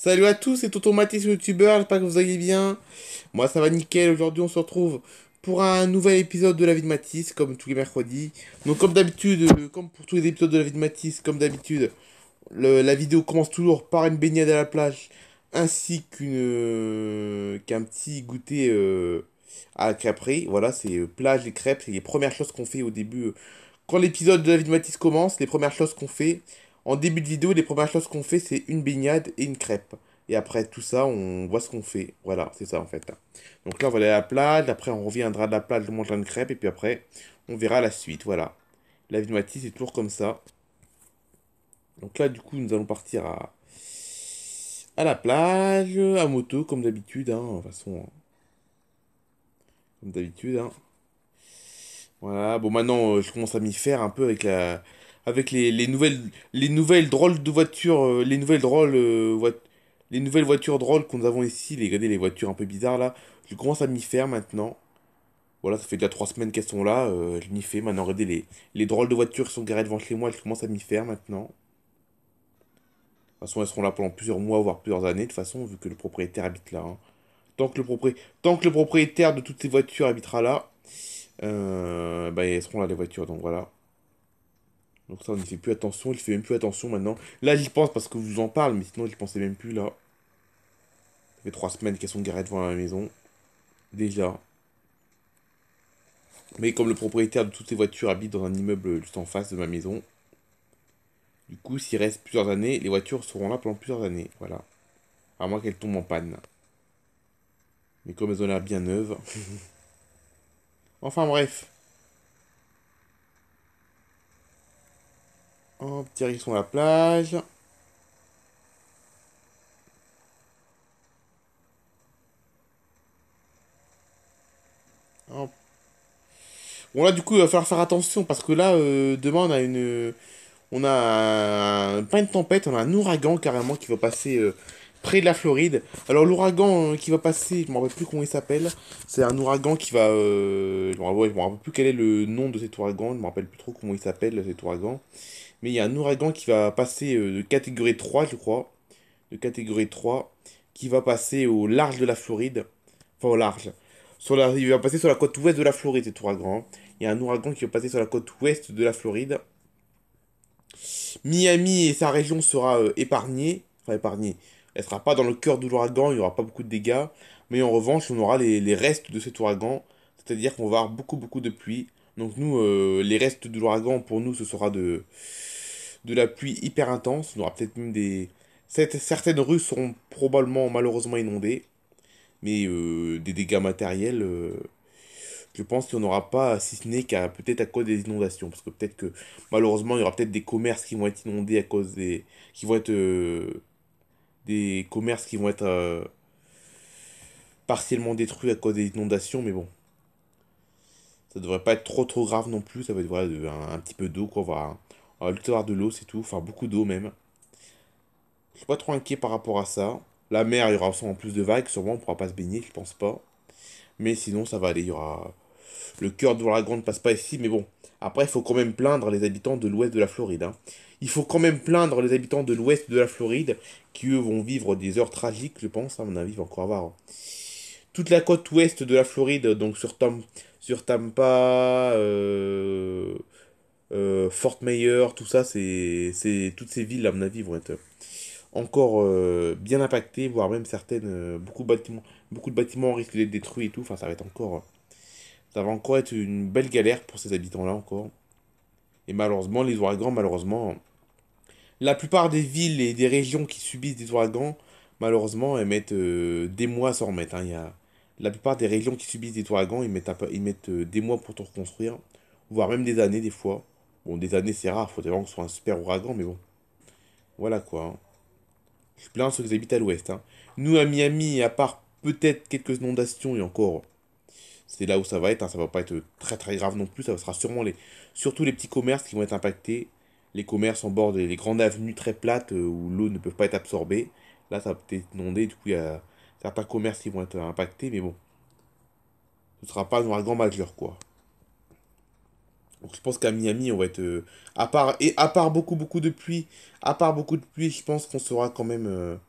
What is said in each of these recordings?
Salut à tous, c'est Tonton Mathis, youtubeur, j'espère que vous allez bien. Moi ça va nickel, aujourd'hui on se retrouve pour un nouvel épisode de la vie de Mathis, comme tous les mercredis. Donc comme d'habitude, comme pour tous les épisodes de la vie de Mathis, comme d'habitude, la vidéo commence toujours par une baignade à la plage, ainsi qu'un petit goûter à la crêperie. Voilà, c'est plage et crêpes, c'est les premières choses qu'on fait au début. Quand l'épisode de la vie de Mathis commence, les premières choses qu'on fait, en début de vidéo, les premières choses qu'on fait, c'est une baignade et une crêpe. Et après tout ça, on voit ce qu'on fait. Voilà, c'est ça en fait. Donc là, on va aller à la plage, après on reviendra de la plage, on mangera une crêpe, et puis après, on verra la suite. Voilà. La vie de Mathis, c'est toujours comme ça. Donc là, du coup, nous allons partir à la plage, à moto, comme d'habitude, hein, de toute façon, hein, comme d'habitude, hein. Voilà, bon maintenant je commence à m'y faire un peu avec avec les nouvelles drôles de voitures, les nouvelles voitures drôles que nous avons ici, regardez les voitures un peu bizarres là, je commence à m'y faire maintenant. Voilà, ça fait déjà 3 semaines qu'elles sont là, je m'y fais maintenant, regardez les drôles de voitures qui sont garées devant chez moi, je commence à m'y faire maintenant. De toute façon, elles seront là pendant plusieurs mois, voire plusieurs années, de toute façon, vu que le propriétaire habite là, hein. Tant que le propriétaire de toutes ces voitures habitera là, bah, elles seront là les voitures, donc voilà. Donc ça, on n'y fait plus attention, il fait même plus attention maintenant. Là, j'y pense parce que je vous en parle, mais sinon, j'y pensais même plus là. Ça fait 3 semaines qu'elles sont garées devant la maison, déjà. Mais comme le propriétaire de toutes ces voitures habite dans un immeuble juste en face de ma maison, du coup, s'il reste plusieurs années, les voitures seront là pendant plusieurs années, voilà. À moins qu'elles tombent en panne. Mais comme elles ont l'air bien neuves. Enfin bref. Hop, direction la plage. Hop. Bon là, du coup, il va falloir faire attention parce que là, demain, On a pas une tempête, on a un ouragan carrément qui va passer près de la Floride. Alors l'ouragan qui va passer, je me rappelle plus comment il s'appelle. C'est un ouragan qui va... ouais, je me rappelle plus quel est le nom de cet ouragan, je me rappelle plus trop comment il s'appelle cet ouragan. Mais il y a un ouragan qui va passer de catégorie 3 je crois. De catégorie 3 qui va passer au large de la Floride. Enfin au large. Il va passer sur la côte ouest de la Floride cet ouragan, hein. Il y a un ouragan qui va passer sur la côte ouest de la Floride. Miami et sa région sera épargnée. Enfin, épargnée. Elle sera pas dans le cœur de l'ouragan, il n'y aura pas beaucoup de dégâts. Mais en revanche, on aura les restes de cet ouragan. C'est-à-dire qu'on va avoir beaucoup, beaucoup de pluie. Donc nous, les restes de l'ouragan, pour nous, ce sera de la pluie hyper intense. On aura peut-être même des... Certaines rues seront probablement, malheureusement, inondées. Mais des dégâts matériels, je pense qu'il n'y en aura pas, si ce n'est qu'à peut-être à cause des inondations. Parce que peut-être que malheureusement, il y aura peut-être des commerces qui vont être inondés à cause des. Qui vont être. Des commerces qui vont être partiellement détruits à cause des inondations. Mais bon, ça devrait pas être trop trop grave non plus. Ça va être voilà, un petit peu d'eau, quoi. On va juste avoir de l'eau, c'est tout. Enfin, beaucoup d'eau même. Je suis pas trop inquiet par rapport à ça. La mer, il y aura sûrement plus de vagues. Sûrement, on pourra pas se baigner, je pense pas. Mais sinon, ça va aller. Il y aura. Le cœur de l'ouragan ne passe pas ici, mais bon. Après, il faut quand même plaindre les habitants de l'ouest de la Floride, hein. Il faut quand même plaindre les habitants de l'ouest de la Floride, qui eux vont vivre des heures tragiques, je pense. À mon avis, il va encore avoir toute la côte ouest de la Floride, donc sur Tampa, Fort Myers, tout ça, toutes ces villes, à mon avis, vont être encore bien impactées, voire même certaines, beaucoup de bâtiments risquent d'être détruits et tout. Enfin, ça va encore être une belle galère pour ces habitants-là encore. Et malheureusement, les ouragans, malheureusement, la plupart des villes et des régions qui subissent des ouragans, malheureusement, elles mettent des mois à s'en remettre, hein. La plupart des régions qui subissent des ouragans, ils mettent des mois pour tout reconstruire, voire même des années des fois. Bon, des années c'est rare, il faudrait vraiment que ce soit un super ouragan, mais bon, voilà quoi, hein. Je plains ceux qui habitent à l'ouest, hein. Nous, à Miami, à part peut-être quelques inondations et encore, c'est là où ça va être, hein. Ça va pas être très très grave non plus. Ça sera sûrement surtout les petits commerces qui vont être impactés. Les commerces en bord des grandes avenues très plates où l'eau ne peut pas être absorbée. Là, ça va peut-être inonder. Du coup, il y a certains commerces qui vont être impactés. Mais bon, ce sera pas un ouragan majeur, quoi. Donc, je pense qu'à Miami, on va être. À part beaucoup, beaucoup de pluie, je pense qu'on sera quand même.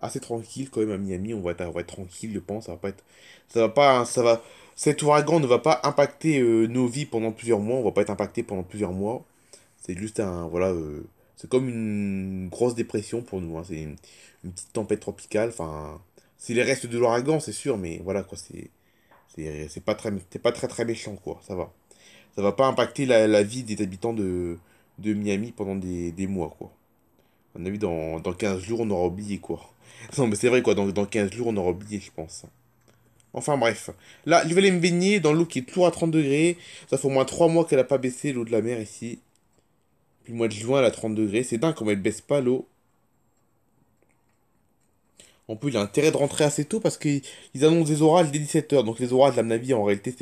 assez tranquille quand même à Miami. On va être tranquille, je pense. Ça va pas, ça va, cet ouragan ne va pas impacter nos vies pendant plusieurs mois. On va pas être impacté pendant plusieurs mois. C'est juste voilà, c'est comme une grosse dépression pour nous, hein. C'est une petite tempête tropicale. Enfin, c'est les restes de l'ouragan, c'est sûr, mais voilà quoi, c'est pas très très méchant quoi. Ça va pas impacter la vie des habitants de Miami pendant des mois quoi. À mon avis, dans 15 jours, on aura oublié quoi. Non, mais c'est vrai quoi, dans 15 jours, on aura oublié, je pense. Enfin bref. Là, je vais aller me baigner dans l'eau qui est toujours à 30 degrés. Ça fait au moins 3 mois qu'elle a pas baissé, l'eau de la mer ici. Puis le mois de juin, elle a 30 degrés. C'est dingue comme elle baisse pas l'eau. En plus, il a intérêt de rentrer assez tôt parce qu'ils annoncent des orages dès 17 h. Donc les orages, à mon avis, en réalité,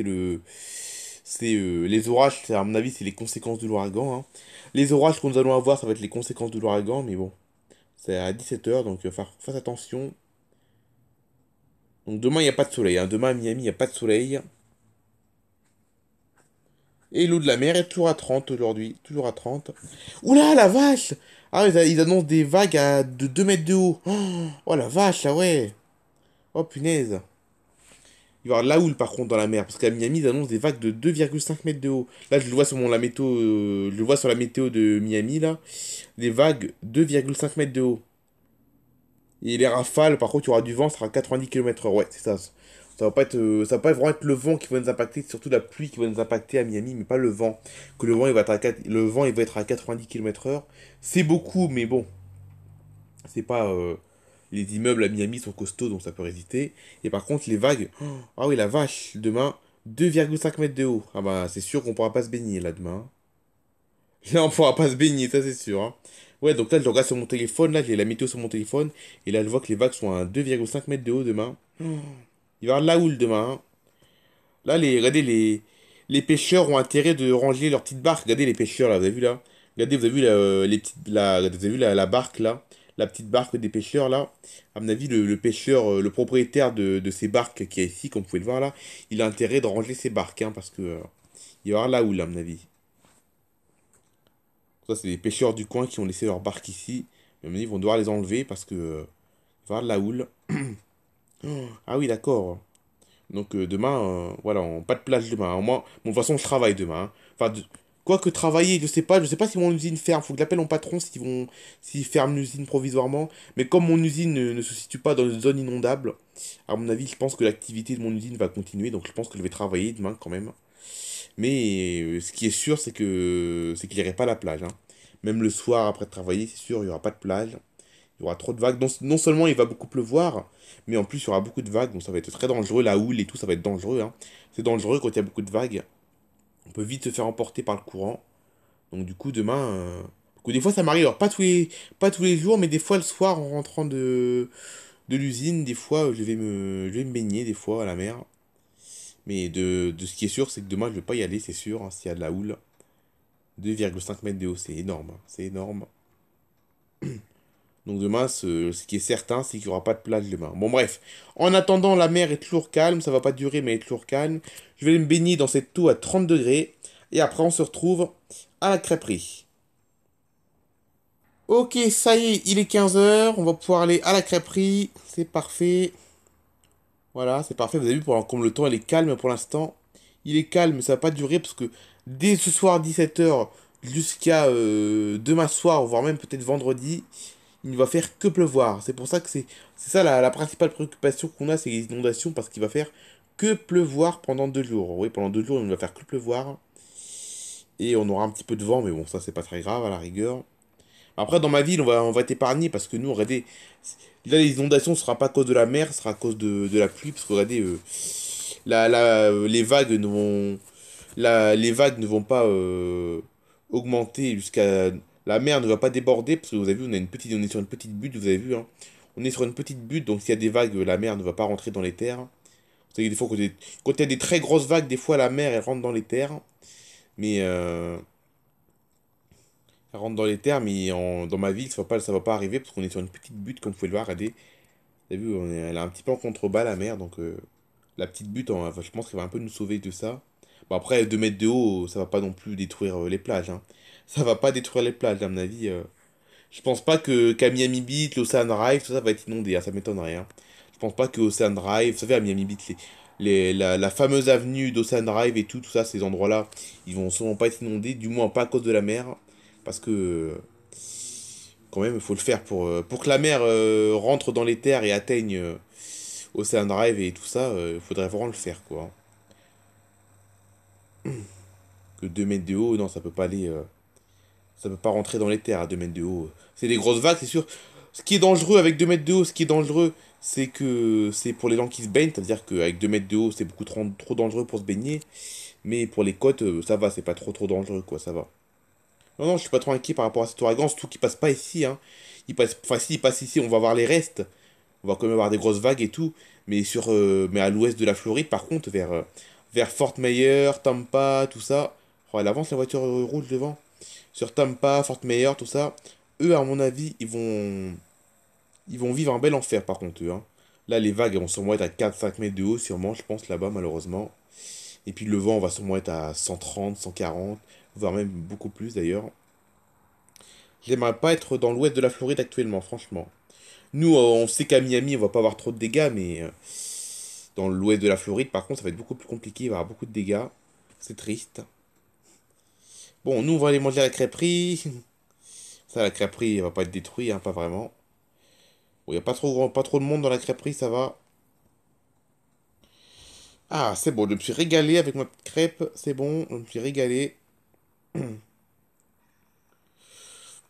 les orages, à mon avis, c'est les conséquences de l'ouragan, hein. Les orages que nous allons avoir, ça va être les conséquences de l'ouragan, mais bon. C'est à 17 h, donc faites attention. Donc demain, il n'y a pas de soleil, hein. Demain, à Miami, il n'y a pas de soleil. Et l'eau de la mer est toujours à 30 aujourd'hui. Toujours à 30. Oula, la vache! Ah, ils annoncent des vagues de 2 mètres de haut. Oh, la vache, ah ouais. Oh, punaise. Il va y avoir de la houle, par contre, dans la mer. Parce qu'à Miami, ils annoncent des vagues de 2,5 mètres de haut. Là, je le vois sur la météo, je le vois sur la météo de Miami, là. Des vagues 2,5 mètres de haut. Et les rafales, par contre, il y aura du vent, ça sera 90 km/h. Ouais, c'est ça. Ça va pas vraiment être le vent qui va nous impacter, c'est surtout la pluie qui va nous impacter à Miami, mais pas le vent. Que le vent, il va être le vent, il va être à 90 km/h. C'est beaucoup, mais bon, c'est pas. Les immeubles à Miami sont costauds, donc ça peut résister. Et par contre, les vagues. Ah oui, la vache, demain, 2,5 mètres de haut. Ah bah, c'est sûr qu'on pourra pas se baigner là demain. Là, on pourra pas se baigner, ça c'est sûr, hein. Ouais, donc là, je regarde sur mon téléphone, là, j'ai la météo sur mon téléphone, et là, je vois que les vagues sont à 2,5 mètres de haut demain. Il va y avoir de la houle demain, hein. Là, regardez, les pêcheurs ont intérêt de ranger leurs petites barques. Regardez les pêcheurs, là, vous avez vu là? Regardez, vous avez vu les petites, vous avez vu la barque, là? La petite barque des pêcheurs, là? À mon avis, le pêcheur, le propriétaire de ces barques qui est ici, comme vous pouvez le voir, là, il a intérêt de ranger ses barques, hein, parce que, il va y avoir de la houle, à mon avis. Ça, c'est les pêcheurs du coin qui ont laissé leur barque ici. Mais ils vont devoir les enlever parce que il va y avoir de la houle. Ah oui, d'accord. Donc demain, voilà, pas de plage demain, hein. Moi, bon, de toute façon, je travaille demain, hein. Enfin, quoi que travailler, je sais pas si mon usine ferme. Faut que j'appelle mon patron s'il ferme l'usine provisoirement. Mais comme mon usine ne se situe pas dans une zone inondable, à mon avis, je pense que l'activité de mon usine va continuer. Donc je pense que je vais travailler demain quand même. Mais ce qui est sûr, c'est qu'il n'y aurait pas la plage, hein. Même le soir après travailler, c'est sûr, il n'y aura pas de plage. Il y aura trop de vagues. Non seulement il va beaucoup pleuvoir, mais en plus il y aura beaucoup de vagues. Donc ça va être très dangereux. La houle et tout, ça va être dangereux, hein. C'est dangereux quand il y a beaucoup de vagues. On peut vite se faire emporter par le courant. Donc du coup, demain... des fois ça m'arrive. Alors pas tous les jours, mais des fois le soir en rentrant de l'usine, des fois je vais me baigner des fois à la mer. Mais de ce qui est sûr, c'est que demain je vais pas y aller, c'est sûr, hein, s'il y a de la houle. 2,5 mètres de haut, c'est énorme, hein, c'est énorme. Donc demain, ce qui est certain, c'est qu'il n'y aura pas de plage demain. Bon bref, en attendant, la mer est toujours calme, ça va pas durer, mais elle est toujours calme. Je vais aller me baigner dans cette eau à 30 degrés. Et après, on se retrouve à la crêperie. Ok, ça y est, il est 15 h. On va pouvoir aller à la crêperie. C'est parfait. Voilà, c'est parfait. Vous avez vu, comme le temps il est calme pour l'instant. Il est calme, mais ça va pas durer parce que dès ce soir 17 h jusqu'à demain soir, voire même peut-être vendredi, il ne va faire que pleuvoir. C'est pour ça que c'est ça la principale préoccupation qu'on a, c'est les inondations parce qu'il va faire que pleuvoir pendant 2 jours. Oui, pendant 2 jours, il ne va faire que pleuvoir. Et on aura un petit peu de vent, mais bon, ça c'est pas très grave à la rigueur. Après, dans ma ville, on va être épargné parce que nous, regardez, là, les inondations ne sera pas à cause de la mer, ce sera à cause de la pluie. Parce que regardez, les vagues ne vont, les vagues ne vont pas augmenter jusqu'à. La mer ne va pas déborder parce que vous avez vu, on est sur une petite butte, vous avez vu, hein. On est sur une petite butte, donc s'il y a des vagues, la mer ne va pas rentrer dans les terres. Vous savez, des fois, quand il y a des très grosses vagues, des fois la mer elle rentre dans les terres. Mais elle rentre dans les terres, mais dans ma ville, ça va pas arriver parce qu'on est sur une petite butte, comme vous pouvez le voir, regardez. Vous avez vu, elle est un petit peu en contrebas, la mer, donc la petite butte, enfin, je pense qu'elle va un peu nous sauver de ça. Bon, après, 2 mètres de haut, ça va pas non plus détruire les plages, hein. Ça va pas détruire les plages, à mon avis. Je pense pas que qu'à Miami Beach, l'Ocean Drive, tout ça va être inondé, hein, ça m'étonnerait. Hein. Je pense pas que Ocean Drive, vous savez, à Miami Beach, la fameuse avenue d'Ocean Drive et tout ça, ces endroits-là, ils vont sûrement pas être inondés, du moins pas à cause de la mer. Parce que, quand même, il faut le faire pour que la mer rentre dans les terres et atteigne Ocean Drive et tout ça, il faudrait vraiment le faire, quoi. Que 2 mètres de haut, non, ça peut pas aller. Ça peut pas rentrer dans les terres à 2 mètres de haut. C'est des grosses vagues, c'est sûr. Ce qui est dangereux avec 2 mètres de haut, ce qui est dangereux, c'est que c'est pour les gens qui se baignent, c'est-à-dire qu'avec 2 mètres de haut, c'est beaucoup trop dangereux pour se baigner. Mais pour les côtes, ça va, c'est pas trop dangereux, quoi, ça va. Non, non, je suis pas trop inquiet par rapport à cet ouragan, surtout qu'il passe pas ici, hein. Il passe, enfin, si, il passe ici, on va voir les restes. On va quand même avoir des grosses vagues et tout. Mais à l'ouest de la Floride, par contre, vers Fort Myers, Tampa, tout ça. Oh, elle avance la voiture rouge devant. Sur Tampa, Fort Myers, tout ça. Eux, à mon avis, ils vont vivre un bel enfer, par contre, eux, hein. Là, les vagues elles vont sûrement être à 4-5 mètres de haut, sûrement, je pense, là-bas, malheureusement. Et puis le vent va sûrement être à 130, 140, voire même beaucoup plus, d'ailleurs. J'aimerais pas être dans l'ouest de la Floride actuellement, franchement. Nous, on sait qu'à Miami, on va pas avoir trop de dégâts, mais dans l'ouest de la Floride, par contre, ça va être beaucoup plus compliqué, il va y avoir beaucoup de dégâts. C'est triste. Bon, nous, on va aller manger à la crêperie. Ça, la crêperie, elle va pas être détruite, hein, pas vraiment. Bon, il n'y a pas trop de monde dans la crêperie, ça va. Ah, c'est bon, je me suis régalé avec ma petite crêpe. C'est bon, je me suis régalé.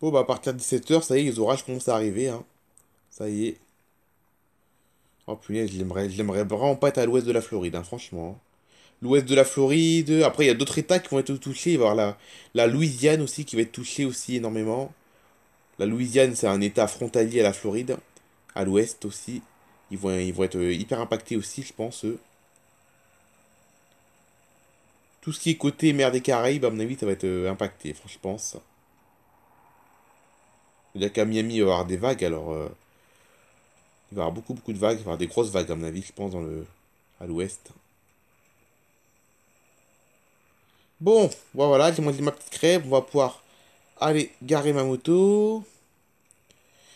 Bon, bah, à partir de 17h, ça y est, les orages commencent à arriver, hein. Ça y est. Oh, punaise, je l'aimerais vraiment pas être à l'ouest de la Floride, hein, franchement. L'ouest de la Floride. Après, il y a d'autres États qui vont être touchés. Il va y avoir la Louisiane aussi qui va être touchée aussi énormément. La Louisiane, c'est un État frontalier à la Floride. À l'ouest aussi. Ils vont être hyper impactés aussi, je pense, eux. Tout ce qui est côté mer des Caraïbes, à mon avis, ça va être impacté, franchement, je pense. C'est-à-dire qu'à Miami, il va y avoir des vagues, alors il va y avoir beaucoup de vagues, il va y avoir des grosses vagues, à mon avis, je pense, à l'ouest. Bon, voilà, j'ai mangé ma petite crêpe, on va pouvoir aller garer ma moto.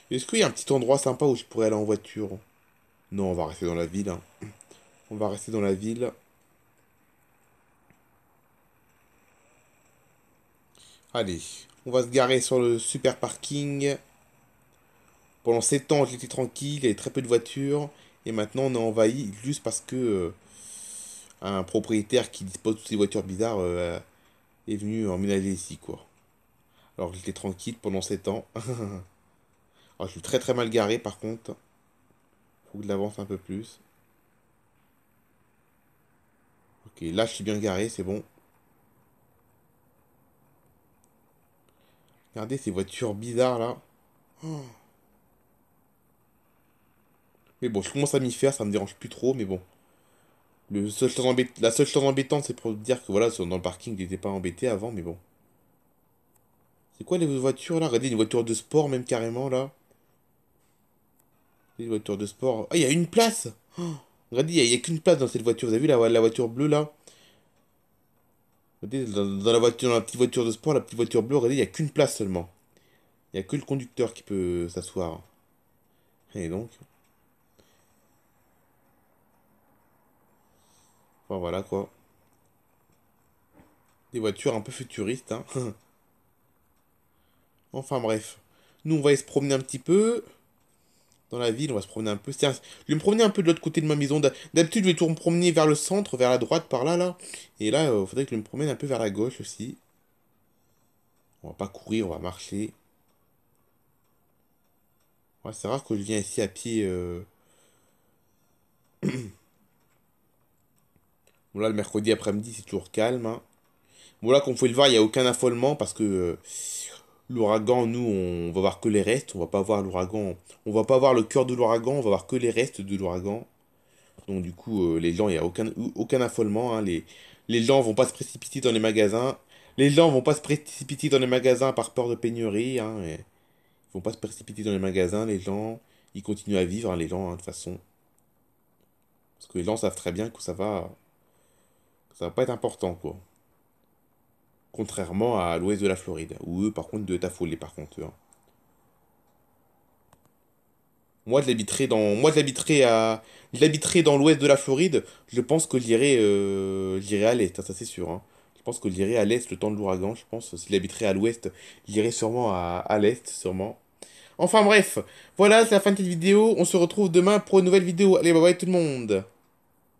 Est-ce qu'il y a un petit endroit sympa où je pourrais aller en voiture? Non, on va rester dans la ville, hein. On va rester dans la ville. Allez, on va se garer sur le super parking. Pendant 7 ans, j'étais tranquille, il y avait très peu de voitures. Et maintenant, on est envahi juste parce que un propriétaire qui dispose de toutes ces voitures bizarres est venu emménager ici, quoi. Alors, j'étais tranquille pendant 7 ans. Alors, je suis très mal garé, par contre. Faut que je l'avance un peu plus. Ok, là, je suis bien garé, c'est bon. Regardez ces voitures bizarres, là. Oh. Mais bon, je commence à m'y faire, ça me dérange plus trop, mais bon. La seule chose embêtante, c'est pour dire que voilà, dans le parking, il n'était pas embêté avant, mais bon. C'est quoi les voitures là? Regardez, une voiture de sport, même carrément là. Les voitures de sport. Ah, il y a une place! Oh, regardez, il y a qu'une place dans cette voiture. Vous avez vu la voiture bleue là? Regardez, dans la petite voiture de sport, la petite voiture bleue, regardez, il n'y a qu'une place seulement. Il n'y a que le conducteur qui peut s'asseoir. Et donc, enfin, voilà quoi. Des voitures un peu futuristes, hein. Enfin bref. Nous, on va aller se promener un petit peu. Dans la ville, on va se promener un peu. Tiens, je vais me promener un peu de l'autre côté de ma maison. D'habitude, je vais toujours me promener vers le centre, vers la droite, par là, là. Et là, il faudrait que je me promène un peu vers la gauche aussi. On va pas courir, on va marcher. Ouais, c'est rare que je viens ici à pied. Bon, là, le mercredi après-midi, c'est toujours calme, hein. Bon, là, comme vous pouvez le voir, il n'y a aucun affolement parce que l'ouragan, nous, on va voir que les restes. On va pas voir l'ouragan. On va pas voir le cœur de l'ouragan, on va voir que les restes de l'ouragan. Donc du coup, les gens, il n'y a aucun affolement, hein. Les gens vont pas se précipiter dans les magasins. Les gens vont pas se précipiter dans les magasins par peur de pénurie, hein. Ils vont pas se précipiter dans les magasins, les gens. Ils continuent à vivre, hein, les gens, hein, de toute façon. Parce que les gens savent très bien que ça va pas être important, quoi. Contrairement à l'ouest de la Floride, où eux, par contre, doivent être affolés, par contre, eux, hein. Je l'habiterai dans l'ouest de la Floride. Je pense que j'irai à l'est, ça c'est sûr, hein. Je pense que j'irai à l'est le temps de l'ouragan. Je pense s'il habiterait à l'ouest, j'irai sûrement à l'est, sûrement. Enfin bref, voilà, c'est la fin de cette vidéo. On se retrouve demain pour une nouvelle vidéo. Allez, bye bye tout le monde.